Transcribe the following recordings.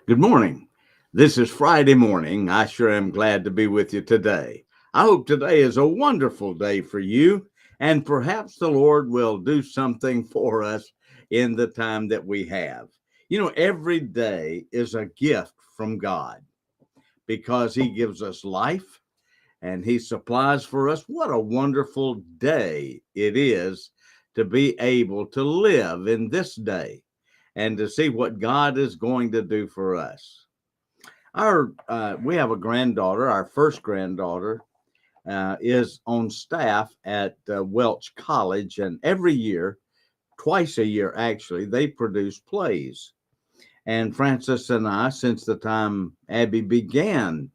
Good morning. This is Friday morning. I sure am glad to be with you today. I hope today is a wonderful day for you, and perhaps the Lord will do something for us in the time that we have. Every day is a gift from God because He gives us life and He supplies for us. What a wonderful day it is to be able to live in this day and to see what God is going to do for us. We have a granddaughter. Our first granddaughter is on staff at Welch College, and every year, twice a year actually, they produce plays. And Francis and I, since the time Abby began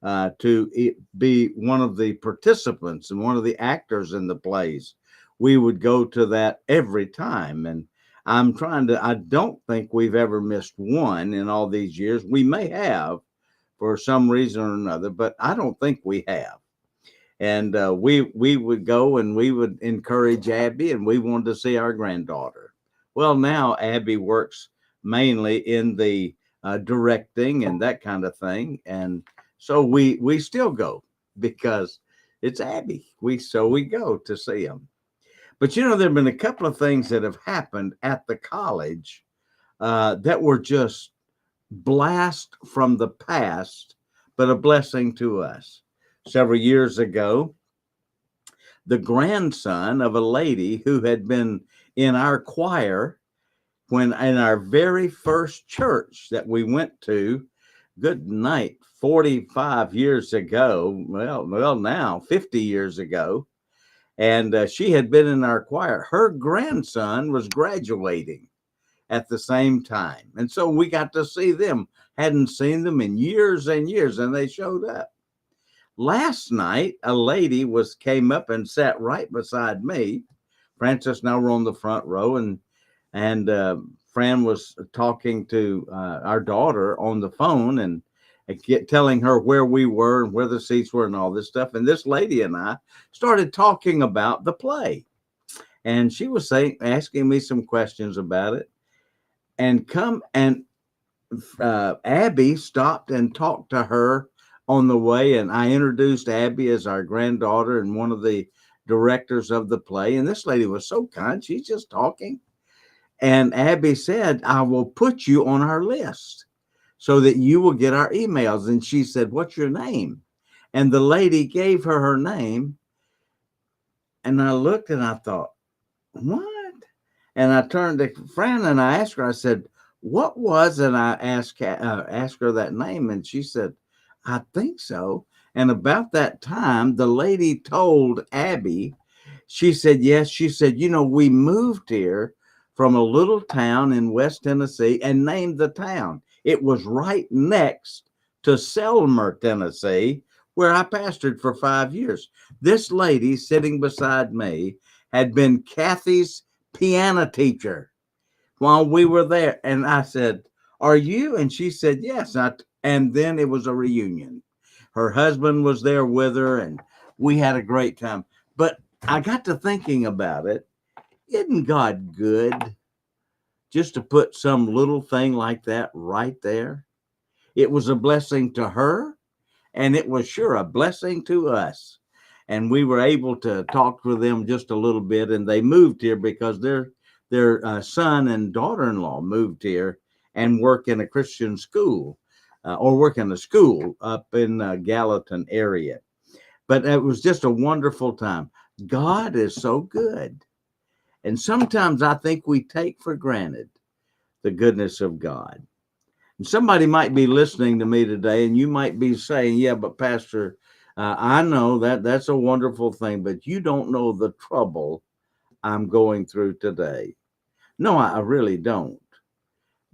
be one of the participants and one of the actors in the plays, we would go to that every time. And I don't think we've ever missed one in all these years. We may have for some reason or another, but I don't think we have. And we would go and we would encourage Abby, and we wanted to see our granddaughter. Well, now Abby works mainly in the directing and that kind of thing, and so we still go because it's Abby. We go to see them. But there have been a couple of things that have happened at the college that were just blast from the past, but a blessing to us. Several years ago, the grandson of a lady who had been in our choir when in our very first church that we went to, good night, 45 years ago, well now 50 years ago, and she had been in our choir. Her grandson was graduating at the same time. And so we got to see them. Hadn't seen them in years and years, and they showed up. Last night, a lady came up and sat right beside me. Francis and I were on the front row, and Fran was talking to our daughter on the phone and telling her where we were and where the seats were and all this stuff. And this lady and I started talking about the play, and she was asking me some questions about it. And Abby stopped and talked to her on the way, and I introduced Abby as our granddaughter and one of the directors of the play. And this lady was so kind; she's just talking. And Abby said, "I will put you on our list so that you will get our emails." And she said, "What's your name?" And the lady gave her name, and I looked and I thought, "What?" And I turned to Fran and I asked her, I said, "What was?" And I asked her that name, and she said, "I think so." And about that time, the lady told Abby, she said, "Yes." She said, "We moved here from a little town in West Tennessee," and named the town. It was right next to Selmer, Tennessee, where I pastored for 5 years. This lady sitting beside me had been Kathy's piano teacher while we were there. And I said, "Are you?" And she said, "Yes." And then it was a reunion. Her husband was there with her, and we had a great time. But I got to thinking about it. Isn't God good just to put some little thing like that right there? It was a blessing to her, and it was sure a blessing to us. And we were able to talk with them just a little bit, and they moved here because their son and daughter-in-law moved here and work in a Christian school or work in a school up in Gallatin area. But it was just a wonderful time. God is so good. And sometimes I think we take for granted the goodness of God. And somebody might be listening to me today, and you might be saying, "Yeah, but Pastor, I know that's a wonderful thing, but you don't know the trouble I'm going through today." No, I really don't.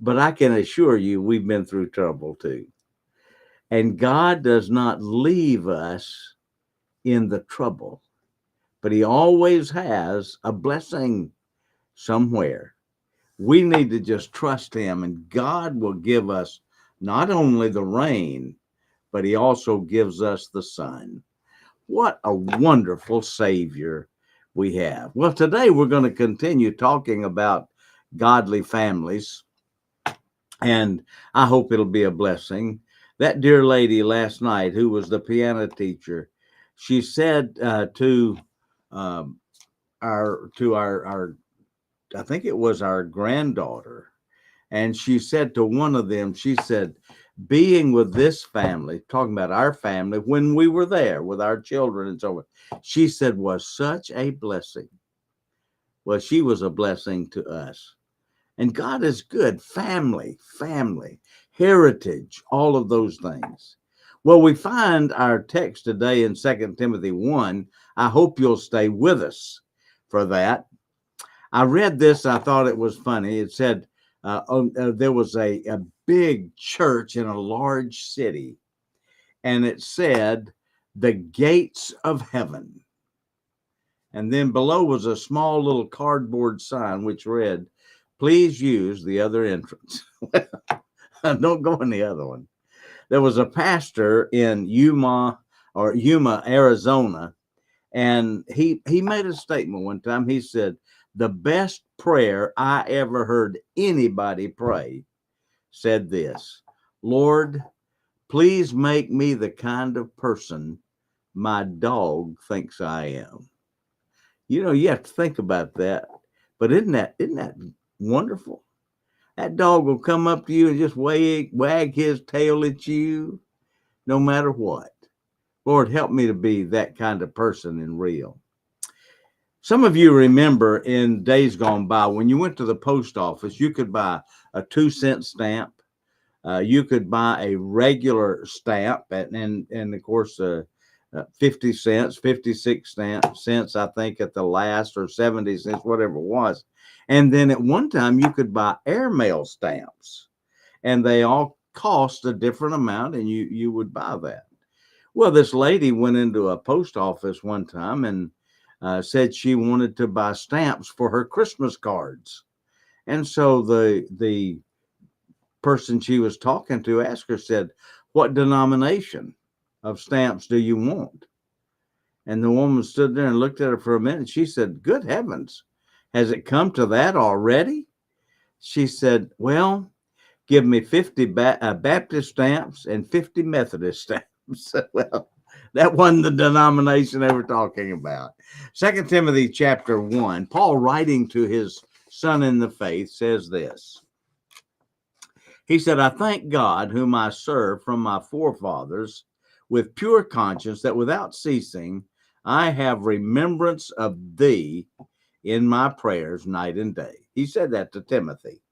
But I can assure you we've been through trouble too. And God does not leave us in the trouble, but He always has a blessing somewhere. We need to just trust Him, and God will give us not only the rain, but He also gives us the sun. What a wonderful Savior we have. Well, today we're going to continue talking about godly families. And I hope it'll be a blessing. That dear lady last night, who was the piano teacher, she said um, our I think it was our granddaughter, and she said to one of them, she said, being with this family, talking about our family when we were there with our children and so on, she said was such a blessing. Well, she was a blessing to us. And God is good. Family, heritage, all of those things. Well, we find our text today in 2 Timothy 1. I hope you'll stay with us for that. I read this. I thought it was funny. It said there was a big church in a large city, and it said, the gates of heaven. And then below was a small little cardboard sign which read, please use the other entrance. Don't go in the other one. There was a pastor in Yuma, Arizona, and he made a statement one time. He said, the best prayer I ever heard anybody pray said this: Lord, please make me the kind of person my dog thinks I am. You know, you have to think about that. But isn't that wonderful? That dog will come up to you and just wag his tail at you no matter what. Lord, help me to be that kind of person in real. Some of you remember in days gone by when you went to the post office, you could buy a 2-cent stamp. You could buy a regular stamp, and of course, 50 cents, 56 cents, I think, at the last, or 70 cents, whatever it was. And then at one time, you could buy airmail stamps, and they all cost a different amount, and you would buy that. Well, this lady went into a post office one time and said she wanted to buy stamps for her Christmas cards. And so the person she was talking to asked her, said, what denomination of stamps do you want? And the woman stood there and looked at her for a minute. She said, good heavens, has it come to that already? She said, well, give me 50 Baptist stamps and 50 Methodist stamps. Well, that wasn't the denomination they were talking about. 2 Timothy chapter 1, Paul, writing to his son in the faith, says this. He said, I thank God, whom I serve from my forefathers with pure conscience, that without ceasing I have remembrance of thee in my prayers night and day. He said that to Timothy.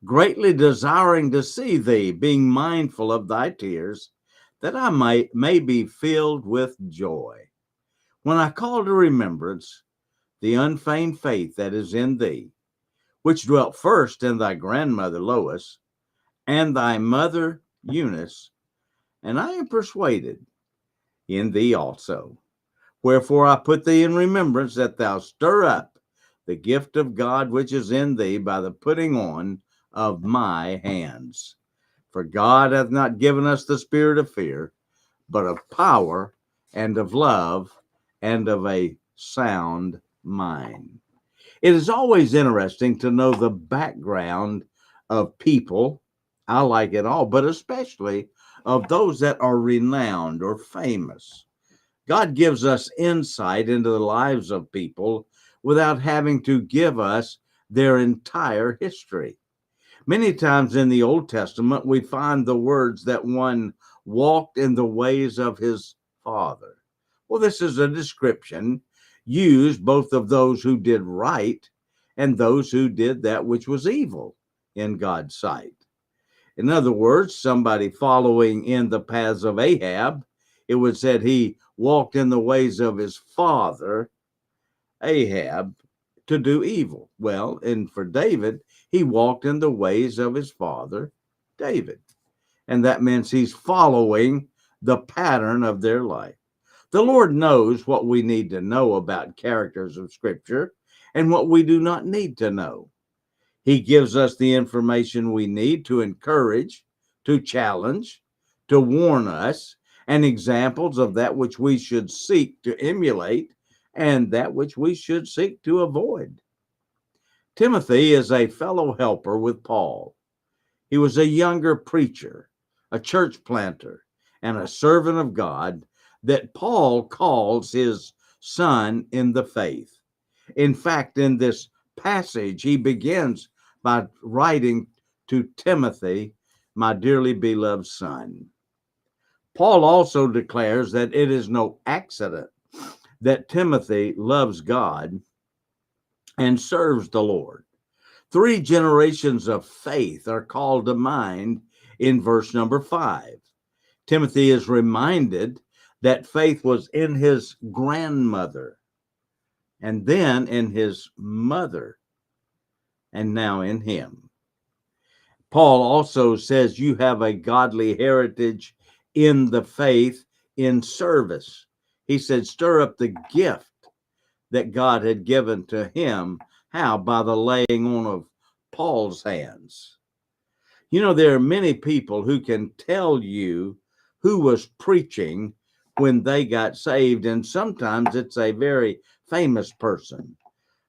Greatly desiring to see thee, being mindful of thy tears, that I may be filled with joy. When I call to remembrance the unfeigned faith that is in thee, which dwelt first in thy grandmother Lois and thy mother Eunice, and I am persuaded in thee also. Wherefore I put thee in remembrance, that thou stir up the gift of God which is in thee by the putting on of my hands. For God hath not given us the spirit of fear, but of power and of love and of a sound mind. It is always interesting to know the background of people. I like it all, but especially of those that are renowned or famous. God gives us insight into the lives of people without having to give us their entire history. Many times in the Old Testament, we find the words that one walked in the ways of his father. Well, this is a description used both of those who did right and those who did that which was evil in God's sight. In other words, somebody following in the paths of Ahab, it was said he walked in the ways of his father, Ahab, to do evil. Well, and for David, he walked in the ways of his father, David. And that means he's following the pattern of their life. The Lord knows what we need to know about characters of Scripture and what we do not need to know. He gives us the information we need to encourage, to challenge, to warn us, and examples of that which we should seek to emulate and that which we should seek to avoid. Timothy is a fellow helper with Paul. He was a younger preacher, a church planter, and a servant of God that Paul calls his son in the faith. In fact, in this passage, he begins by writing to Timothy, my dearly beloved son. Paul also declares that it is no accident that Timothy loves God and serves the Lord. 3 generations of faith are called to mind in verse number 5. Timothy is reminded that faith was in his grandmother, and then in his mother, and now in him. Paul also says you have a godly heritage in the faith in service. He said, stir up the gift that God had given to him. How? By the laying on of Paul's hands. You know, there are many people who can tell you who was preaching when they got saved, and sometimes it's a very famous person.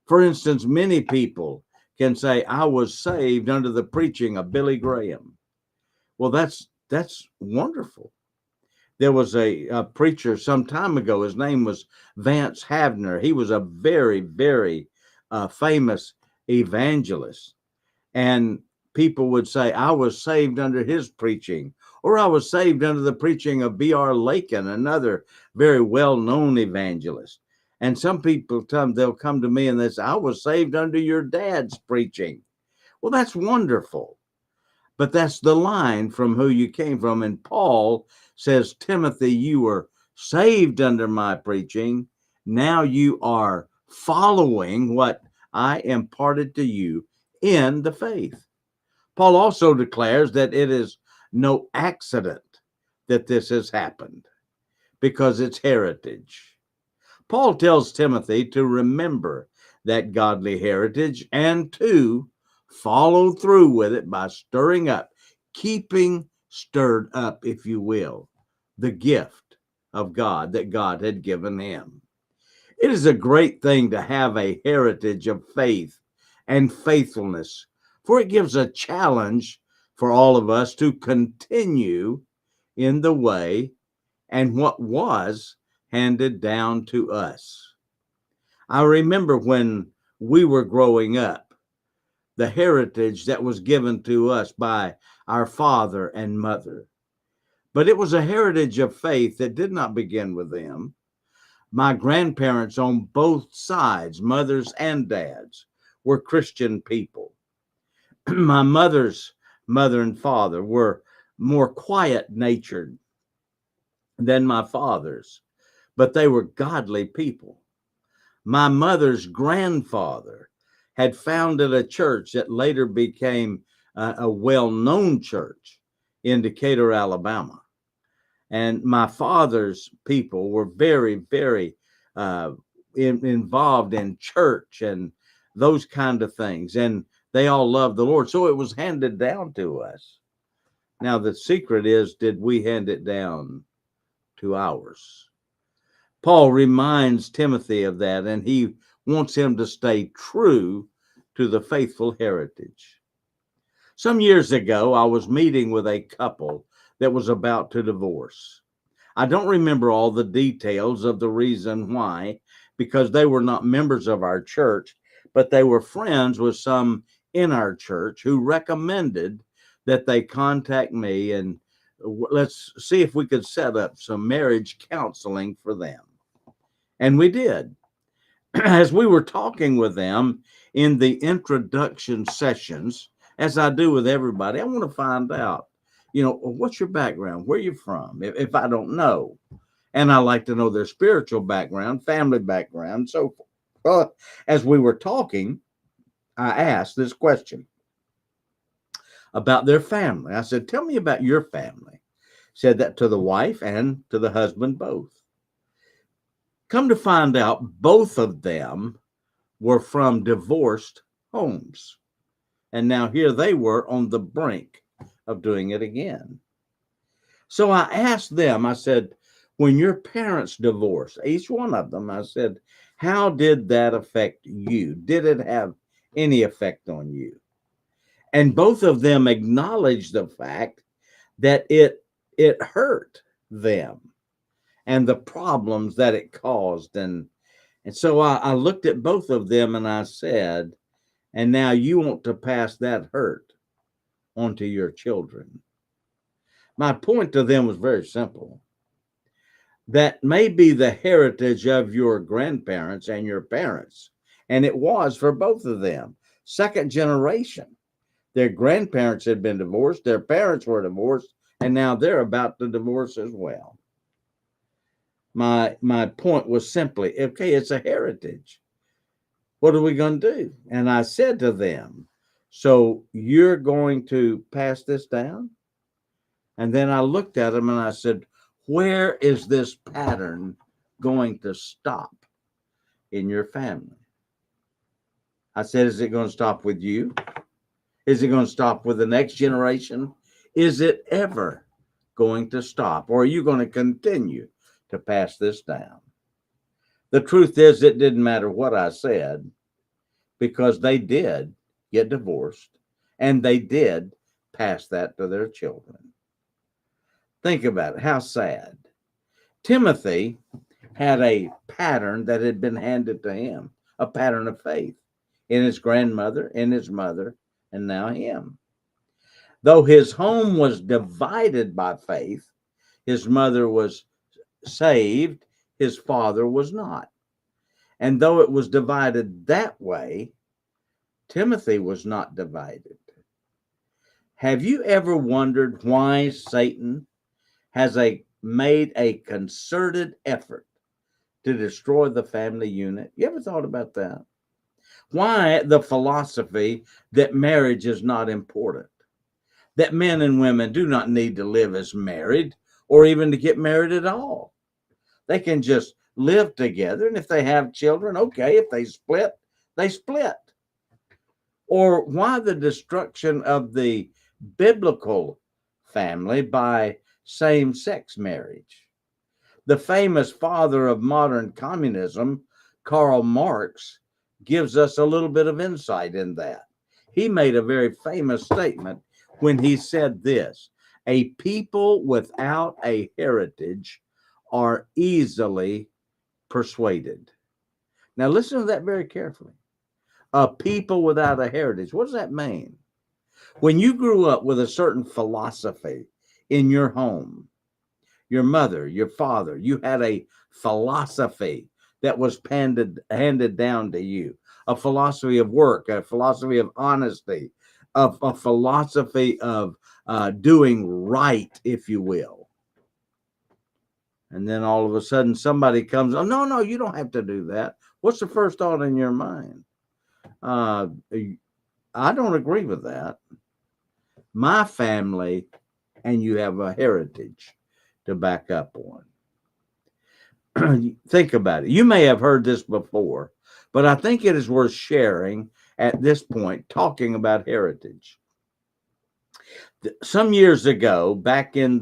For instance, many people can say, I was saved under the preaching of Billy Graham. Well, that's wonderful. There was a preacher some time ago. His name was Vance Havner. He was a very, very famous evangelist. And people would say, I was saved under his preaching, or I was saved under the preaching of B.R. Lakin, another very well-known evangelist. And some people they'll come to me and they say, I was saved under your dad's preaching. Well, that's wonderful. But that's the line from who you came from. And Paul says, Timothy, you were saved under my preaching. Now you are following what I imparted to you in the faith. Paul also declares that it is no accident that this has happened, because it's heritage. Paul tells Timothy to remember that godly heritage and to follow through with it by stirring up, keeping stirred up, if you will, the gift of God that God had given him. It is a great thing to have a heritage of faith and faithfulness, for it gives a challenge for all of us to continue in the way and what was handed down to us. I remember when we were growing up, the heritage that was given to us by our father and mother. But it was a heritage of faith that did not begin with them. My grandparents on both sides, mothers and dads, were Christian people. My mother's mother and father were more quiet natured than my father's, but they were godly people. My mother's grandfather had founded a church that later became a well-known church in Decatur, Alabama. And my father's people were very, very involved in church and those kind of things. And they all loved the Lord. So it was handed down to us. Now, the secret is, did we hand it down to ours? Paul reminds Timothy of that, and he wants him to stay true to the faithful heritage. Some years ago, I was meeting with a couple that was about to divorce. I don't remember all the details of the reason why, because they were not members of our church, but they were friends with some in our church who recommended that they contact me and let's see if we could set up some marriage counseling for them. And we did. As we were talking with them in the introduction sessions, as I do with everybody, I want to find out, what's your background? Where are you from? If I don't know. And I like to know their spiritual background, family background, so forth. Well, as we were talking, I asked this question about their family. I said, tell me about your family. Said that to the wife and to the husband both. Come to find out, both of them were from divorced homes. And now here they were on the brink of doing it again. So I asked them, I said, when your parents divorced, each one of them, I said, how did that affect you? Did it have any effect on you? And both of them acknowledged the fact that it hurt them and the problems that it caused. And so I looked at both of them and I said, and now you want to pass that hurt onto your children. My point to them was very simple. That may be the heritage of your grandparents and your parents. And it was for both of them. Second generation. Their grandparents had been divorced, their parents were divorced, and now they're about to divorce as well. My point was simply, okay, it's a heritage. What are we going to do? And I said to them, so you're going to pass this down? And then I looked at them and I said, where is this pattern going to stop in your family? I said, is it going to stop with you? Is it going to stop with the next generation? Is it ever going to stop? Or are you going to continue to pass this down? The truth is, it didn't matter what I said, because they did get divorced and they did pass that to their children. Think about it. How sad. Timothy had a pattern that had been handed to him, a pattern of faith in his grandmother, in his mother, and now him. Though his home was divided by faith, his mother was saved, his father was not. And though it was divided that way, Timothy was not divided. Have you ever wondered why Satan has made a concerted effort to destroy the family unit? You ever thought about that? Why the philosophy that marriage is not important, that men and women do not need to live as married or even to get married at all. They can just live together, and if they have children, okay. If they split, they split. Or why the destruction of the biblical family by same-sex marriage? The famous father of modern communism, Karl Marx, gives us a little bit of insight in that. He made a very famous statement when he said this: a people without a heritage are easily persuaded. Now listen to that very carefully. A people without a heritage. What does that mean? When you grew up with a certain philosophy in your home, your mother, your father, you had a philosophy that was handed down to you, a philosophy of work, a philosophy of honesty, a philosophy of doing right, if you will. And then all of a sudden somebody comes, oh, no, you don't have to do that. What's the first thought in your mind? I don't agree with that. My family, and you have a heritage to back up on. Think about it. You may have heard this before, but I think it is worth sharing at this point, talking about heritage. Some years ago, back in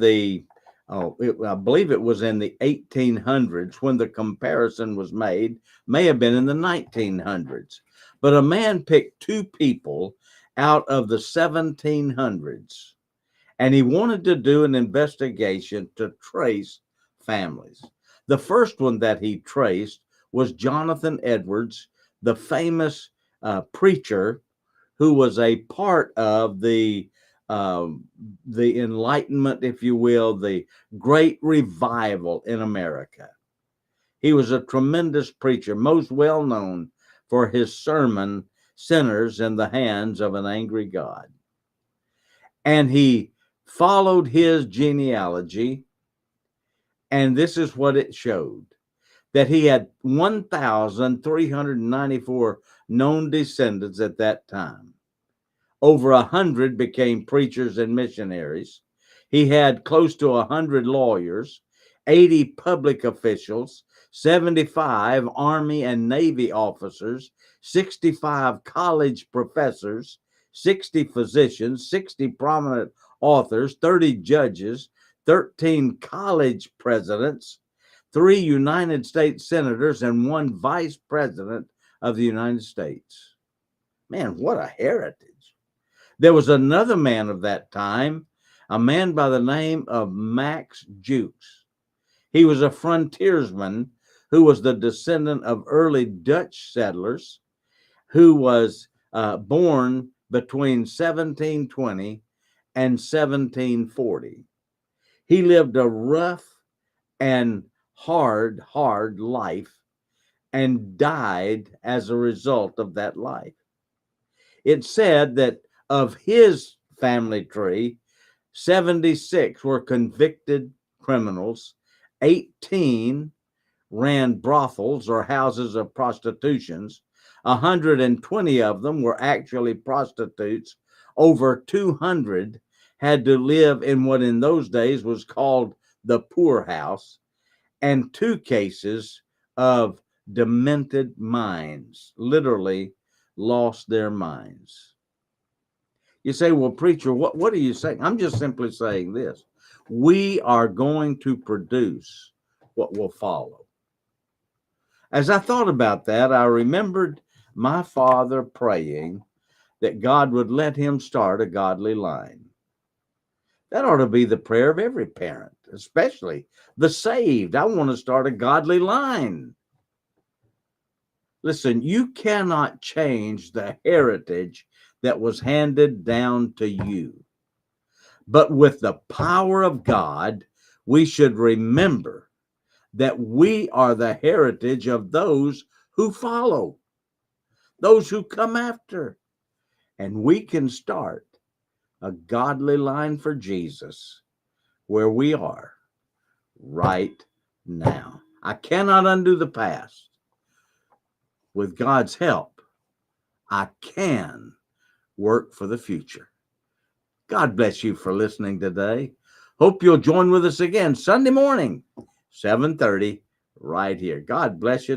I believe it was in the 1800s when the comparison was made, may have been in the 1900s. But a man picked two people out of the 1700s, and he wanted to do an investigation to trace families. The first one that he traced was Jonathan Edwards, the famous preacher who was a part of the Enlightenment, if you will, the Great Revival in America. He was a tremendous preacher, most well known for his sermon, Sinners in the Hands of an Angry God. And he followed his genealogy, and this is what it showed: that he had 1,394 known descendants at that time. Over 100 became preachers and missionaries. He had close to 100 lawyers, 80 public officials, 75 Army and Navy officers, 65 college professors, 60 physicians, 60 prominent authors, 30 judges, 13 college presidents, 3 United States senators, and 1 vice president of the United States. Man, what a heritage. There was another man of that time, a man by the name of Max Jukes. He was a frontiersman who was the descendant of early Dutch settlers who was born between 1720 and 1740. He lived a rough and hard life and died as a result of that life. It's said that of his family tree, 76 were convicted criminals, 18 ran brothels or houses of prostitutions, 120 of them were actually prostitutes, over 200 had to live in what in those days was called the poorhouse, and 2 cases of demented minds, literally lost their minds. You say, well, preacher, what are you saying? I'm just simply saying this. We are going to produce what will follow. As I thought about that, I remembered my father praying that God would let him start a godly line. That ought to be the prayer of every parent, especially the saved. I want to start a godly line. Listen, you cannot change the heritage that was handed down to you. But with the power of God, we should remember that we are the heritage of those who follow, those who come after. And we can start a godly line for Jesus where we are right now. I cannot undo the past. With God's help, I can work for the future. God bless you for listening today. Hope you'll join with us again Sunday morning, 7:30, right here. God bless you.